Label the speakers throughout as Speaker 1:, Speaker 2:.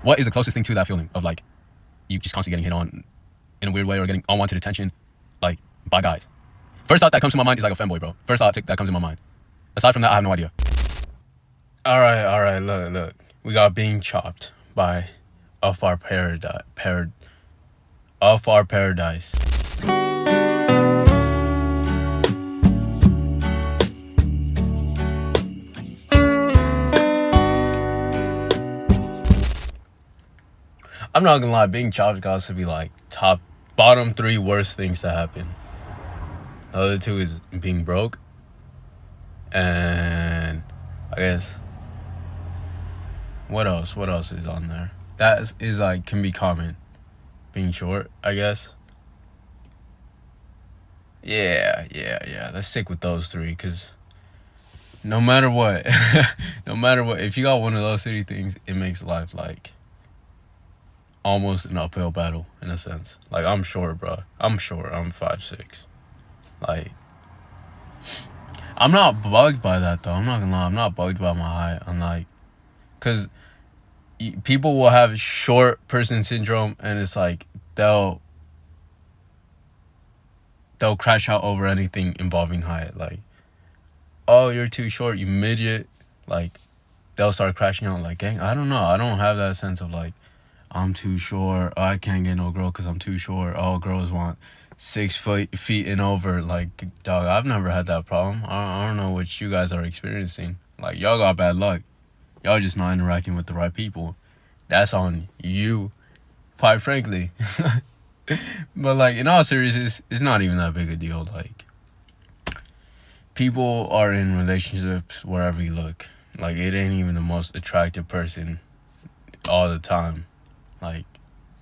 Speaker 1: what is the closest thing to that feeling of like you just constantly getting hit on in a weird way or getting unwanted attention, like by guys? First thought that comes to my mind is like a femboy, bro. First thought that comes to my mind. Aside from that, I have no idea. All right. Look. We got being chopped by AFarParadise. AFarParadise. I'm not gonna lie, being chopped got to be like bottom 3 worst things to happen. The other 2 is being broke, and I guess what else is on there? That is like can be common. Being short, I guess. Yeah. Let's stick with those 3, because no matter what, if you got one of those 3 things, it makes life like almost an uphill battle in a sense. Like, I'm short, bro. I'm short. I'm 5'6". Like, I'm not bugged by that though. I'm not gonna lie. I'm not bugged by my height. I'm like, cause people will have short person syndrome, and it's like they'll crash out over anything involving height. Like, oh, you're too short, you midget. Like, they'll start crashing out. Like, gang, I don't know. I don't have that sense of like, I'm too short. Oh, I can't get no girl because I'm too short. Oh, girls want 6 feet and over. Like, dog, I've never had that problem. I don't know what you guys are experiencing. Like, y'all got bad luck. Y'all just not interacting with the right people. That's on you, quite frankly. But like, in all seriousness, it's not even that big a deal. Like, people are in relationships wherever you look. Like, it ain't even the most attractive person all the time. Like,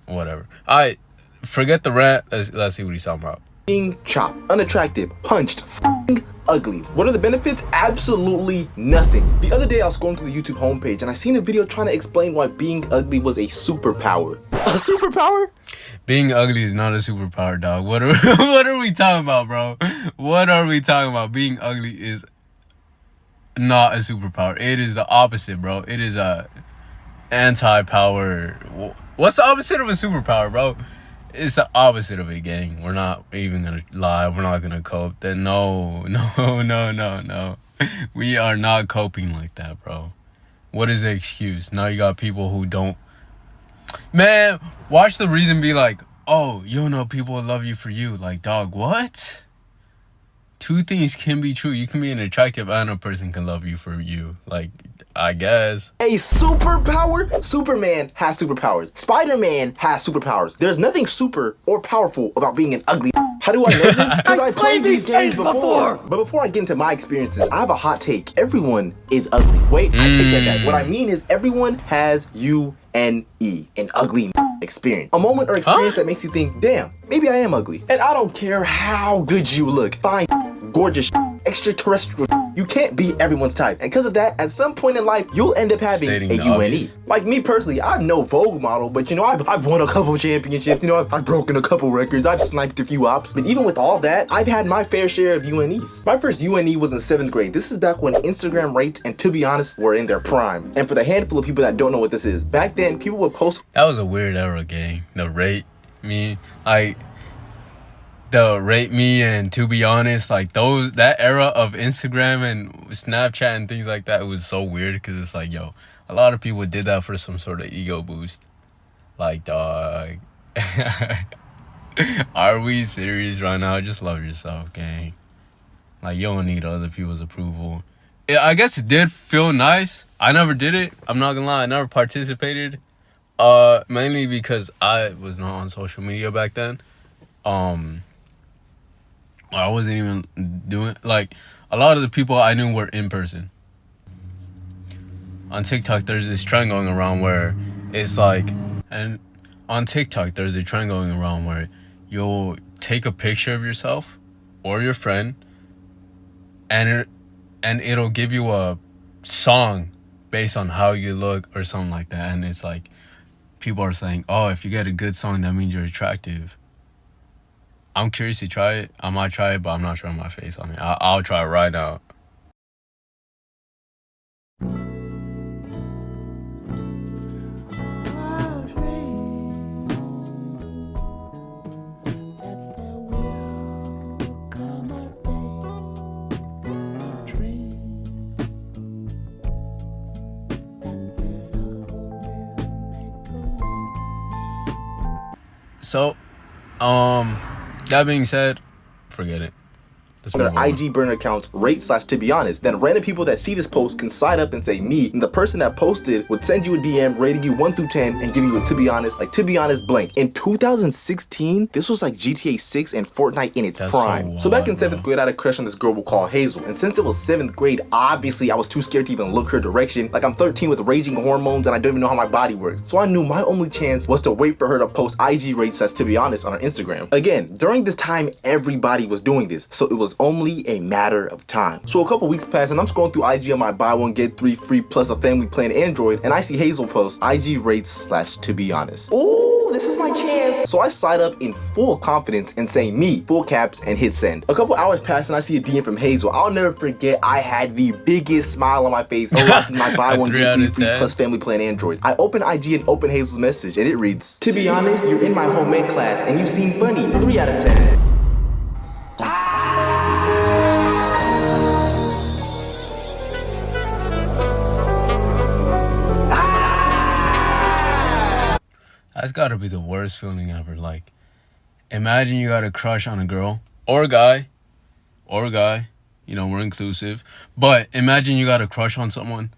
Speaker 1: whatever. I forget the rant. Let's see what he's talking about.
Speaker 2: Being chopped, unattractive, punched, ugly. What are the benefits? Absolutely nothing. The other day I was scrolling through the YouTube homepage and I seen a video trying to explain why being ugly was a superpower. A superpower?
Speaker 1: Being ugly is not a superpower, dog. What are we talking about, bro? What are we talking about? Being ugly is not a superpower. It is the opposite, bro. It is a anti-power. What's the opposite of a superpower, bro? It's the opposite of it, gang. We're not even gonna lie. We're not gonna cope. Then no. We are not coping like that, bro. What is the excuse? Now you got people who don't. Man, watch the reason be like, oh, you don't know people will love you for you. Like, dog, what? 2 things can be true. You can be an attractive and a person can love you for you. Like, I guess.
Speaker 2: A superpower? Superman has superpowers. Spider-Man has superpowers. There's nothing super or powerful about being an ugly. How do I know this? Because I've played these games before. But before I get into my experiences, I have a hot take. Everyone is ugly. Wait, I take that back. What I mean is everyone has UNE, an ugly experience. A moment or experience that makes you think, damn, maybe I am ugly. And I don't care how good you look. Fine, gorgeous, extraterrestrial. You can't be everyone's type. And because of that, at some point in life, you'll end up having a UNE. Like me personally, I'm no Vogue model, but you know, I've won a couple championships. You know, I've broken a couple records. I've sniped a few ops. But even with all that, I've had my fair share of UNEs. My first UNE was in 7th grade. This is back when Instagram rates, and to be honest, were in their prime. And for the handful of people that don't know what this is, back then, people would post.
Speaker 1: That was a weird era, gang. The rate me. The rate me, and to be honest, like that era of Instagram and Snapchat and things like that, it was so weird because it's like, yo, a lot of people did that for some sort of ego boost. Like, dog, are we serious right now? Just love yourself, gang. Like, you don't need other people's approval. I guess it did feel nice. I never did it. I'm not gonna lie, I never participated. Mainly because I was not on social media back then. I wasn't even doing, like, a lot of the people I knew were in person. On TikTok, there's this trend going around where it's like, and on TikTok, there's a trend going around where you'll take a picture of yourself or your friend, and it'll give you a song based on how you look or something like that. And it's like, people are saying, oh, if you get a good song, that means you're attractive. I'm curious to try it. I might try it, but I'm not showing my face on it. I'll try it right now. So, that being said, forget it. Let's
Speaker 2: their
Speaker 1: move on.
Speaker 2: IG burner accounts rate/to be honest. Then random people that see this post can slide up and say me, and the person that posted would send you a DM rating you 1 through 10 and giving you a to be honest, like to be honest blank. In 2016, this was like GTA 6 and Fortnite in its prime. So back in 7th grade, I had a crush on this girl we'll call Hazel. And since it was 7th grade, obviously I was too scared to even look her direction. Like I'm 13 with raging hormones and I don't even know how my body works. So I knew my only chance was to wait for her to post IG rates/to be honest on her Instagram. Again, during this time, everybody was doing this. So it was only a matter of time. So a couple weeks passed and I'm scrolling through IG on my buy one get 3 free plus a family plan Android, and I see Hazel post IG rates/to be honest. Ooh, this is my chance. So I slide up in full confidence and say me, full caps, and hit send. A couple hours pass and I see a DM from Hazel. I'll never forget, I had the biggest smile on my face rocking my buy one get 3 free plus family plan Android. I open IG and open Hazel's message and it reads, to be honest, you're in my home ec class and you seem funny, 3 out of 10.
Speaker 1: That's gotta be the worst feeling ever. Like, imagine you got a crush on a girl or a guy, you know, we're inclusive, but imagine you got a crush on someone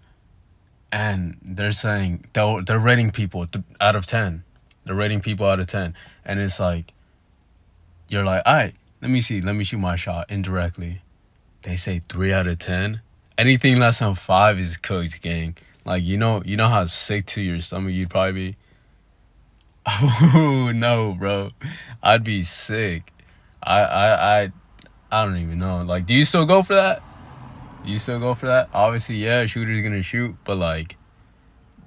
Speaker 1: and they're saying they're rating people out of 10. They're rating people out of 10. And it's like, you're like, all right, let me shoot my shot indirectly. They say 3 out of 10. Anything less than 5 is cooked, gang. Like, you know how sick to your stomach you'd probably be? Oh no, bro, I'd be sick. I don't even know. Like, do you still go for that? Obviously, yeah, shooter's gonna shoot, but like,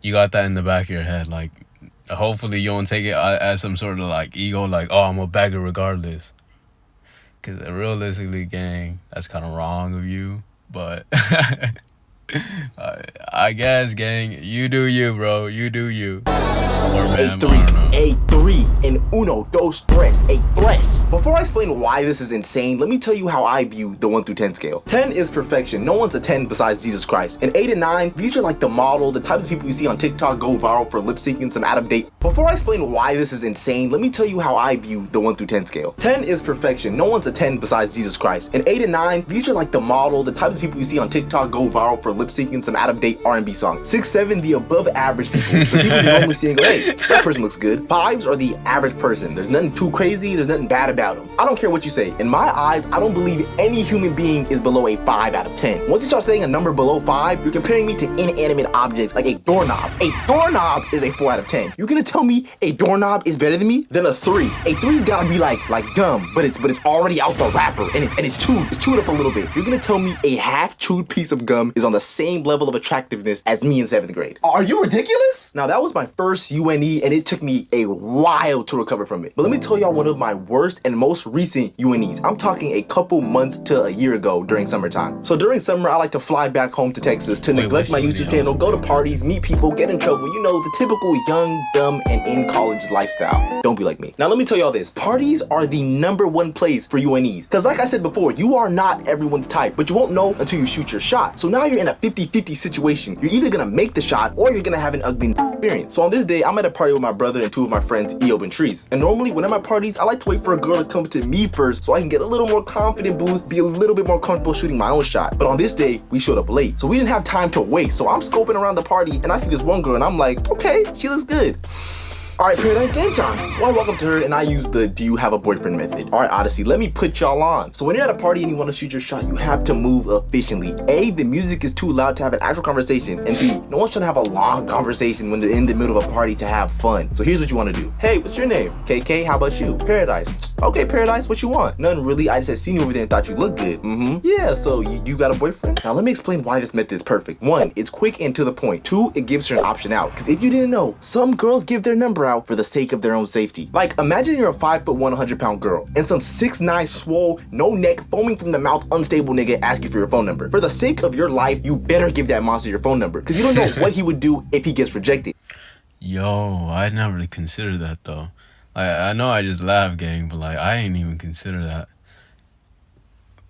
Speaker 1: you got that in the back of your head. Like, hopefully you don't take it as some sort of like ego, like, oh, I'm a bagger regardless. Cause realistically, gang, that's kind of wrong of you. But I guess, gang, you do you, bro. You do you.
Speaker 2: A3, and uno, dos, tres, a tres. Before I explain why this is insane, let me tell you how I view the 1 through 10 scale. 10 is perfection. No one's a 10 besides Jesus Christ. And 8 and 9, these are like the model, the type of people you see on TikTok go viral for lip syncing some out of date. Before I explain why this is insane, let me tell you how I view the 1 through 10 scale. 10 is perfection. No one's a 10 besides Jesus Christ. And 8 and 9, these are like the model, the type of people you see on TikTok go viral for lip syncing some out of date R&B song. 6, 7, the above average people. The people you normally see and go, hey, that person looks good. 5s are the average person. There's nothing too crazy, there's nothing bad about them. I don't care what you say. In my eyes, I don't believe any human being is below a 5 out of 10. Once you start saying a number below 5, you're comparing me to inanimate objects like a doorknob. A doorknob is a 4 out of 10. You're gonna tell me a doorknob is better than me? Then a 3. A 3's gotta be like gum, but it's already out the wrapper and it's chewed. It's chewed up a little bit. You're gonna tell me a half-chewed piece of gum is on the same level of attractiveness as me in 7th grade. Are you ridiculous? Now that was my first UNE and it took me a while to recover from it. But let me tell y'all one of my worst and most recent UNEs. I'm talking a couple months to a year ago during summertime. So during summer, I like to fly back home to Texas to neglect my YouTube channel, go to parties, meet people, get in trouble. You know, the typical young, dumb, and in college lifestyle. Don't be like me. Now let me tell y'all this. Parties are the #1 place for UNEs. Because like I said before, you are not everyone's type, but you won't know until you shoot your shot. So now you're in a 50-50 situation. You're either gonna make the shot or you're gonna have an ugly experience. So on this day, I'm at a party with my brother and 2 of my friends, Eob and Trees. And normally when I'm at parties, I like to wait for a girl to come to me first so I can get a little more confident boost, be a little bit more comfortable shooting my own shot. But on this day, we showed up late. So we didn't have time to waste. So I'm scoping around the party and I see this one girl and I'm like, okay, she looks good. All right, Paradise, game time. So I walk up to her and I use the do you have a boyfriend method. All right, Odyssey, let me put y'all on. So when you're at a party and you want to shoot your shot, you have to move efficiently. A, the music is too loud to have an actual conversation. And B, no one's trying to have a long conversation when they're in the middle of a party to have fun. So here's what you want to do. Hey, what's your name? KK, how about you? Paradise. Okay, Paradise, what you want? Nothing really, I just had seen you over there and thought you looked good. Yeah, so you got a boyfriend? Now let me explain why this method is perfect. 1, it's quick and to the point. 2, it gives her an option out. Because if you didn't know, some girls give their number out for the sake of their own safety. Like, imagine you're a 5'1", 100-pound girl, and some 6'9", swole, no neck, foaming from the mouth, unstable nigga asks you for your phone number. For the sake of your life, you better give that monster your phone number, because you don't know what he would do if he gets rejected.
Speaker 1: Yo, I never really considered that though. Like, I know I just laugh, gang, but like, I ain't even consider that.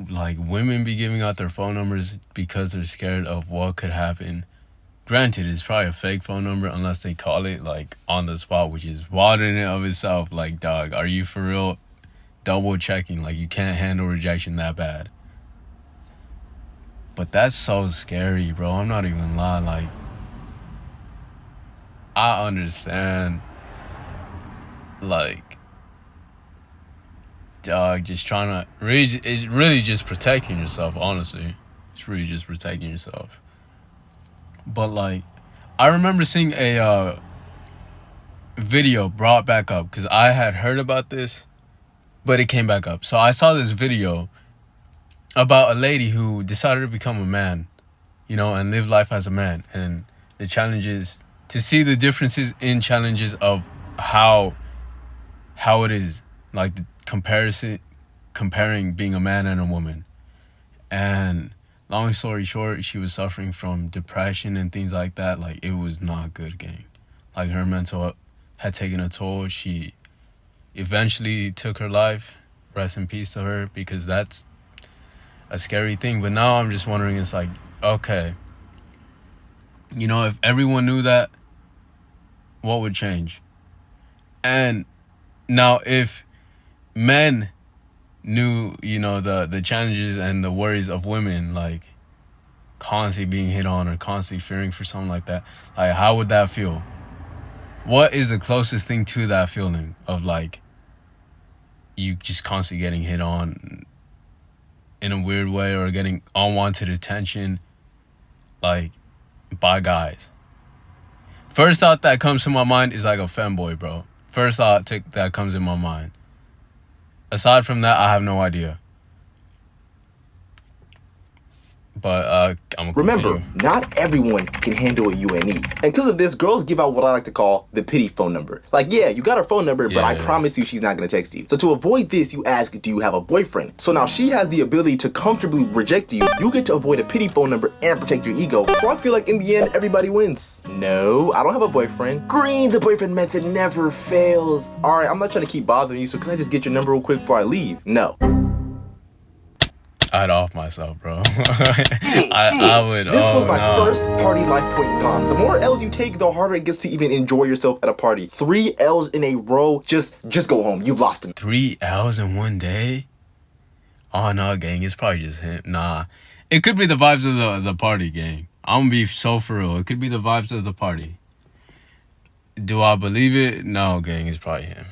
Speaker 1: Like, women be giving out their phone numbers because they're scared of what could happen Granted, it's probably a fake phone number unless they call it like on the spot, which is wild in and of itself. Like, dog, are you for real? Double checking, like you can't handle rejection that bad. But that's so scary, bro. I'm not even lying. Like, I understand. Like, dog, just trying to really, it's really just protecting yourself. Honestly, it's really just protecting yourself. But like, I remember seeing a video brought back up because I had heard about this, but it came back up. So I saw this video about a lady who decided to become a man, you know, and live life as a man. And the challenges, to see the differences in challenges of how it is, like the comparing being a man and a woman. And long story short, she was suffering from depression and things like that. Like, it was not good, gang. Like, her mental health had taken a toll. She eventually took her life. Rest in peace to her, because that's a scary thing. But now I'm just wondering, it's like, okay, you know, if everyone knew that, what would change? And now if men knew, you know, the challenges and the worries of women, like constantly being hit on or constantly fearing for something like that, like, how would that feel? What is the closest thing to that feeling of like you just constantly getting hit on in a weird way or getting unwanted attention, like, by guys? First thought that comes to my mind is like a femboy, bro. First thought that comes in my mind. Aside from that, I have no idea. But I'm gonna
Speaker 2: Remember,
Speaker 1: continue.
Speaker 2: not everyone can handle a UNE. And because of this, girls give out what I like to call the pity phone number. Like, yeah, you got her phone number, but I promise you she's not going to text you. So to avoid this, you ask, do you have a boyfriend? So now she has the ability to comfortably reject you. You get to avoid a pity phone number and protect your ego. So I feel like in the end, everybody wins. No, I don't have a boyfriend. Green, the boyfriend method never fails. All right, I'm not trying to keep bothering you, so can I just get your number real quick before I leave? No.
Speaker 1: I'd off myself, bro. I would.
Speaker 2: This was my first party life point gone. The more L's you take, the harder it gets to even enjoy yourself at a party. 3 L's in a row, just go home. You've lost them.
Speaker 1: 3 L's in one day? Oh no, gang, it's probably just him. Nah, it could be the vibes of the party, gang. I'm gonna be so for real. It could be the vibes of the party. Do I believe it? No, gang, it's probably him.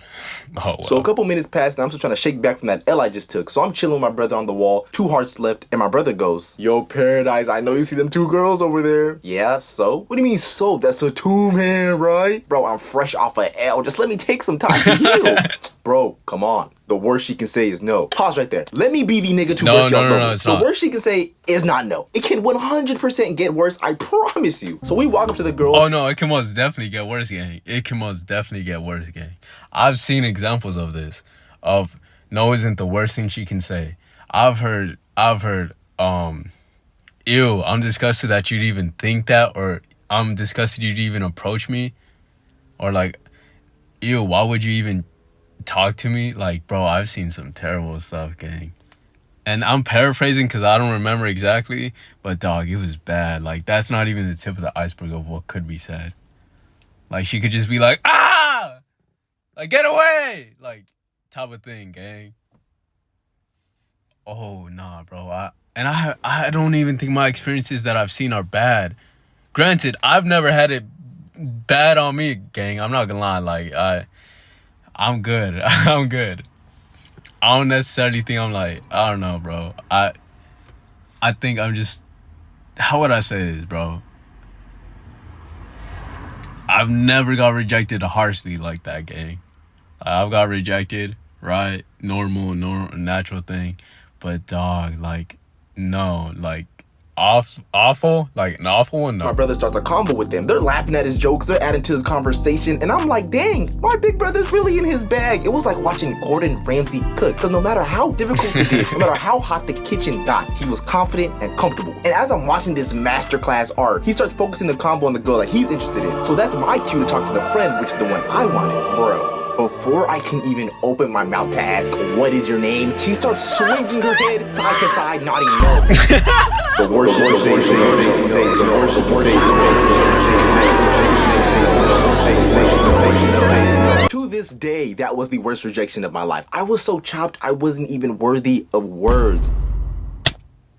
Speaker 1: Oh, wow.
Speaker 2: So a couple minutes passed and I'm still trying to shake back from that L I just took. So I'm chilling with my brother on the wall, 2 hearts left, and my brother goes, yo, Paradise, I know you see them 2 girls over there. Yeah, so? What do you mean so? That's a 2-man, right? Bro, I'm fresh off a L. Just let me take some time to heal. Bro, come on. The worst she can say is no. Pause right there. Let me be the nigga to burst your bubbles. The worst she can say is not no. It can 100% get worse, I promise you. So we walk up to the girl.
Speaker 1: Oh no, it can most definitely get worse, gang. It can most definitely get worse, gang. I've seen examples of this. Of no isn't the worst thing she can say. I've heard, ew, I'm disgusted that you'd even think that, or I'm disgusted you'd even approach me. Or like, ew, why would you even talk to me? Like, bro, I've seen some terrible stuff, gang. And I'm paraphrasing because I don't remember exactly, but dog, it was bad. Like, that's not even the tip of the iceberg of what could be said. Like, she could just be like, ah, like, get away, like, type of thing, gang. Oh nah, bro. I don't even think my experiences that I've seen are bad. Granted, I've never had it bad on me, gang. I'm not gonna lie. Like, I'm good. I'm good. I don't necessarily think I'm like, I don't know, bro. I think I'm just, how would I say this, bro? I've never got rejected harshly like that, gang. I've got rejected, right? Normal, natural thing. But dog, like, no, like, awful, like an awful one. No.
Speaker 2: My brother starts a combo with them. They're laughing at his jokes, they're adding to his conversation, and I'm like, dang, my big brother's really in his bag. It was like watching Gordon Ramsay cook, because no matter how difficult the dish, no matter how hot the kitchen got, he was confident and comfortable. And as I'm watching this masterclass art, he starts focusing the combo on the girl that he's interested in. So that's my cue to talk to the friend, which is the one I wanted. Bro, Before I can even open my mouth to ask, what is your name? She starts swinging her head side to side, nodding no. The worst you can say. To this day, that was the worst rejection of my life. I was so chopped, I wasn't even worthy of words.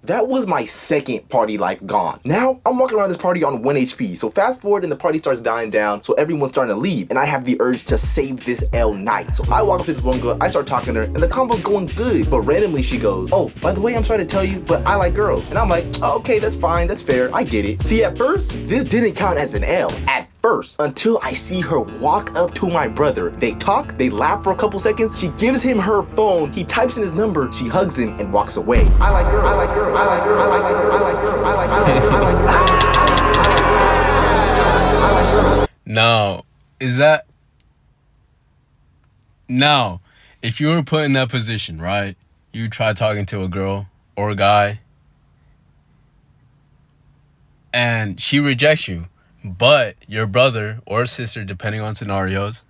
Speaker 2: That was my second party life gone. Now, I'm walking around this party on 1 HP. So fast forward and the party starts dying down. So everyone's starting to leave. And I have the urge to save this L night. So I walk up to this one girl, I start talking to her, and the combo's going good. But randomly she goes, oh, by the way, I'm sorry to tell you, but I like girls. And I'm like, oh, okay, that's fine, that's fair, I get it. See, at first, this didn't count as an L. At first, until I see her walk up to my brother. They talk, they laugh for a couple seconds. She gives him her phone. He types in his number. She hugs him and walks away. I like girls. I like girls. I like girls. I like girls. I like girls. I like girls. I like girls.
Speaker 1: Now, now, if you were put in that position, right? You try talking to a girl or a guy and she rejects you. But your brother or sister, depending on scenarios,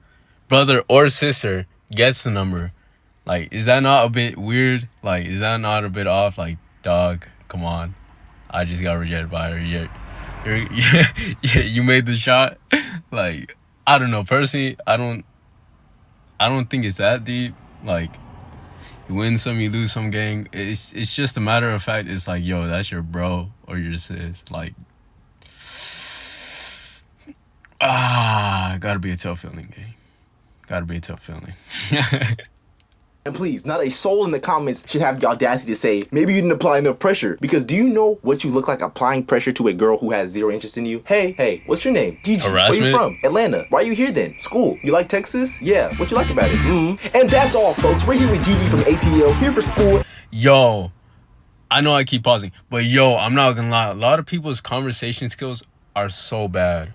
Speaker 1: brother or sister gets the number. Like, is that not a bit weird? Like, is that not a bit off? Like, dog, come on. I just got rejected by her. You made the shot. Like, I don't know. Personally, I don't think it's that deep. Like, you win some, you lose some, gang. It's just a matter of fact. It's like, yo, that's your bro or your sis. Like, gotta be a tough feeling, gang. Gotta be a tough feeling.
Speaker 2: And please, not a soul in the comments should have the audacity to say, maybe you didn't apply enough pressure. Because do you know what you look like applying pressure to a girl who has zero interest in you? Hey, what's your name? Gigi.
Speaker 1: Harassment?
Speaker 2: Where you from? Atlanta. Why are you here then? School. You like Texas? Yeah. What you like about it? And that's all, folks. We're here with Gigi from ATL, here for school.
Speaker 1: Yo, I know I keep pausing, but yo, I'm not gonna lie. A lot of people's conversation skills are so bad.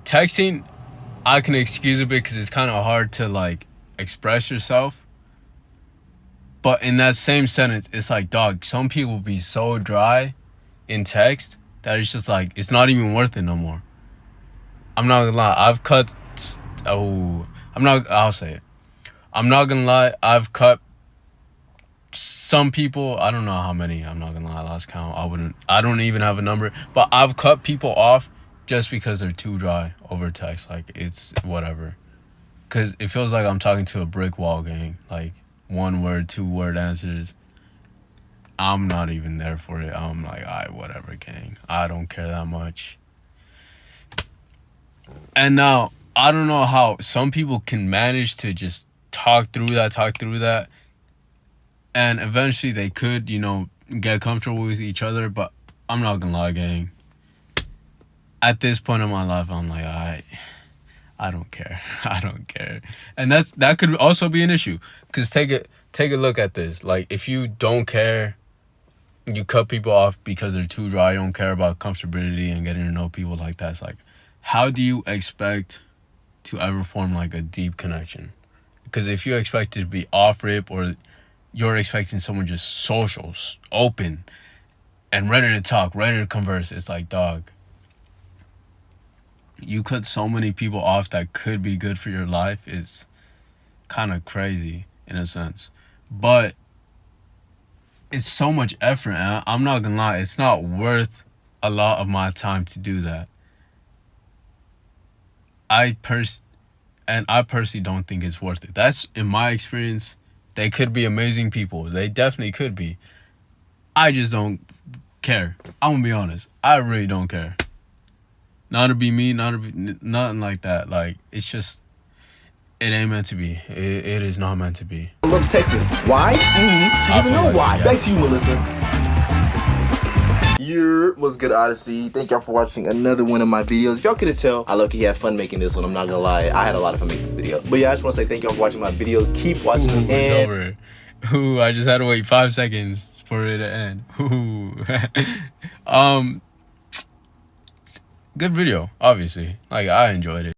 Speaker 1: Texting, I can excuse a bit because it's kind of hard to like express yourself. But in that same sentence, it's like, dog, some people be so dry in text that it's just like, it's not even worth it no more. I'm not gonna lie. I'll say it. I'm not gonna lie. I've cut some people. I don't know how many. I'm not gonna lie. I lost count. I don't even have a number. But I've cut people off just because they're too dry over text. Like, it's whatever. Because it feels like I'm talking to a brick wall, gang. Like, 1 word, 2 word answers. I'm not even there for it. I'm like, alright, whatever, gang. I don't care that much. And now, I don't know how some people can manage to just talk through that. And eventually they could, get comfortable with each other. But I'm not gonna lie, gang. At this point in my life, I'm like, alright, I don't care. I don't care. And that could also be an issue. Because take a look at this. Like, if you don't care, you cut people off because they're too dry, you don't care about comfortability and getting to know people like that. It's like, how do you expect to ever form like a deep connection? Because if you expect it to be off rip, or you're expecting someone just social, open, and ready to talk, ready to converse, it's like, dog, you cut so many people off that could be good for your life. It's kind of crazy in a sense. But it's so much effort, and I'm not gonna lie, it's not worth a lot of my time to do that. I personally don't think it's worth it. That's in my experience. They could be amazing people. They definitely could be. I just don't care. I'm gonna be honest. I really don't care. Not to be me, nothing like that. Like, it's just, it ain't meant to be. It is not meant to be.
Speaker 2: Loves Texas. Why? She doesn't know why. Back to you, Melissa. What's good, Odyssey? Thank y'all for watching another one of my videos. If y'all couldn't tell, I low-key had fun making this one. I'm not gonna lie. I had a lot of fun making this video. But yeah, I just want to say thank y'all for watching my videos. Keep watching them.
Speaker 1: It's over. Ooh, I just had to wait 5 seconds for it to end. Ooh. Good video, obviously. Like, I enjoyed it.